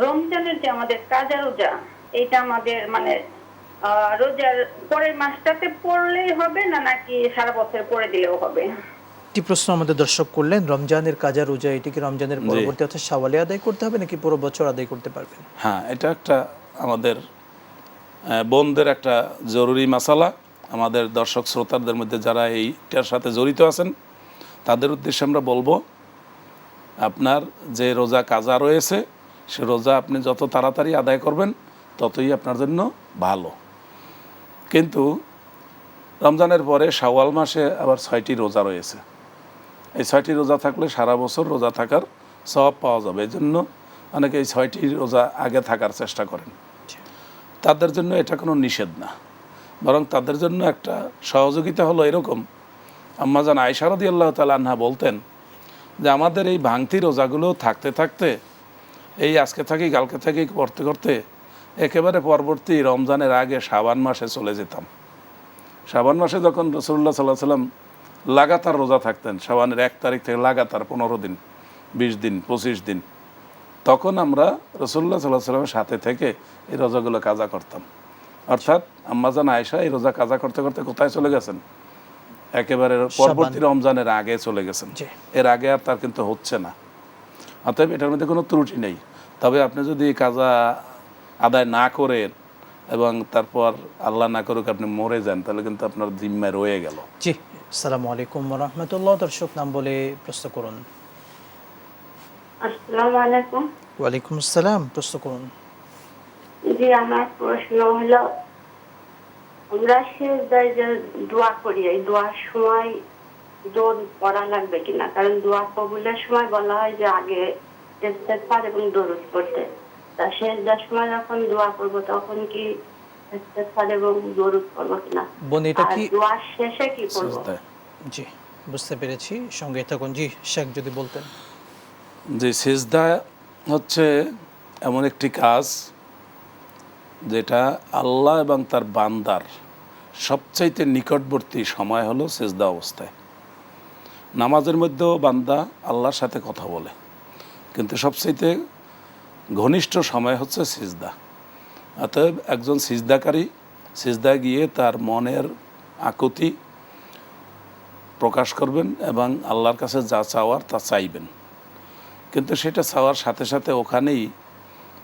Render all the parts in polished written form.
রমজানের যে আমাদের কাজা রোজা, এটা আমাদের মানে রোজার পরের মাসটাতে পড়লেই হবে না, নাকি সারা বছর পড়ে দিলেও হবে? একটি প্রশ্ন আমাদের দর্শক করলেন, রমজানের কাজা রোজা এটি কি রমজানের জি। পরবর্তী অর্থাৎ শাওয়ালে আদায় করতে হবে নাকি পুরো বছর আদায় করতে পারবেন? হ্যাঁ, এটা একটা আমাদের বোনদের একটা জরুরি মাসালা। আমাদের দর্শক শ্রোতাদের মধ্যে যারা এইটার সাথে জড়িত আছেন তাদের উদ্দেশ্যে আমরা বলবো, আপনার যে রোজা কাজা রয়েছে সে রোজা আপনি যত তাড়াতাড়ি আদায় করবেন ততই আপনার জন্য ভালো। কিন্তু রমজানের পরে শাওয়াল মাসে আবার 6টি রোজা রয়েছে। এই 6টি রোজা থাকলে সারা বছর রোজা থাকার সওয়াব পাওয়া যাবে। এই জন্য অনেকে এই 6টি রোজা আগে থাকার চেষ্টা করেন। তাদের জন্য এটা কোনো নিষেধ না, বরং তাদের জন্য একটা সহযোগিতা হলো এরকম। আম্মাজান আয়েশা রাদিয়াল্লাহু তাআলা আনহা বলতেন যে আমাদের এই ভাঙতি রোজাগুলো থাকতে থাকতে এই আজকে থাকি কালকে থাকি করতে করতে একেবারে পরবর্তী রমজানের আগে শাবান মাসে চলে যেতাম। শাবান মাসে যখন রাসূলুল্লাহ সাল্লাল্লাহু আলাইহি ওয়াসাল্লাম লাগাতার রোজা থাকতেন, শাবানের 1 তারিখ থেকে লাগাতার 15 দিন, 20 দিন, 25 দিন, তখন আমরা রাসূলুল্লাহ সাল্লাল্লাহু আলাইহি ওয়াসাল্লামের সাথে থেকে এই রোজাগুলো কাজা করতাম। অর্থাৎ আম্মাজান আয়েশা এই রোজা কাজা করতে করতে কোথায় চলে গেছেন? একেবারে পরবর্তী রমজানের আগে চলে গেছেন। এর আগে আর তার কিন্তু হচ্ছে না। অতএব এটার মধ্যে কোনো ত্রুটি নেই। তবে আপনি যদি কাজা আদায় না করেন এবং তারপর আল্লাহ না করুক আপনি মরে যান, তাহলে কিন্তু আপনার জিম্মায় রয়ে গেল। জি, আসসালামু আলাইকুম ওয়া রাহমাতুল্লাহ। দর্শক নাম বলে প্রশ্ন করুন। আসসালামু আলাইকুম। ওয়ালাইকুম আসসালাম, প্রশ্ন করুন। জি, আমার প্রশ্ন হলো, আমরা সেজদায় যে দোয়া করি, এই দোয়ার সময় দরুদ পড়া লাগবে কিনা? কারণ দোয়া কবুলের সময় বলা হয় যে আগে ইস্তেগফার এবং দরুদ পড়তে। তা সেজদার সময় যখন দোয়া করব তখন কি ইস্তেগফার এবং দরুদ পড়ব কিনা? বোন, এটা কি দোয়ার শেষে কি করব? সিজদায়। জি, বুঝতে পেরেছি, সঙ্গে থাকুন। জি শেখ, যদি বলতেন। যে সিজদা হচ্ছে এমন একটি কাজ যেটা আল্লাহ এবং তার বান্দার সবচাইতে নিকটবর্তী সময় হলো সিজদা অবস্থায়। নামাজের মধ্যেও বান্দা আল্লাহর সাথে কথা বলে, কিন্তু সবচাইতে ঘনিষ্ঠ সময় হচ্ছে সিজদা। অতএব একজন সিজদাকারী সিজদায় গিয়ে তার মনের আকুতি প্রকাশ করবেন এবং আল্লাহর কাছে যা চাওয়ার তা চাইবেন। কিন্তু সেটা চাওয়ার সাথে সাথে ওখানেই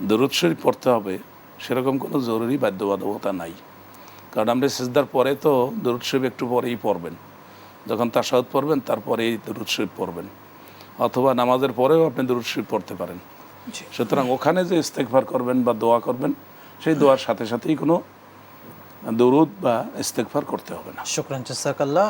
দরুদ শরীফ পড়তে হবে সেরকম কোনো জরুরি বাধ্যবাধকতা নাই। কারণ আপনি সিজদার পরে তো দরুদ শরীফ একটু পরেই পড়বেন, যখন তাশাহুদ পড়বেন তারপরেই দরুদ শরীফ পড়বেন, অথবা নামাজের পরেও আপনি দরুদ শরীফ পড়তে পারেন। সুতরাং ওখানে যে ইস্তেগফার করবেন বা দোয়া করবেন, সেই দোয়ার সাথে সাথেই কোনো দরুদ বা ইস্তেগফার করতে হবে না। শুকরান, জাযাকাল্লাহ।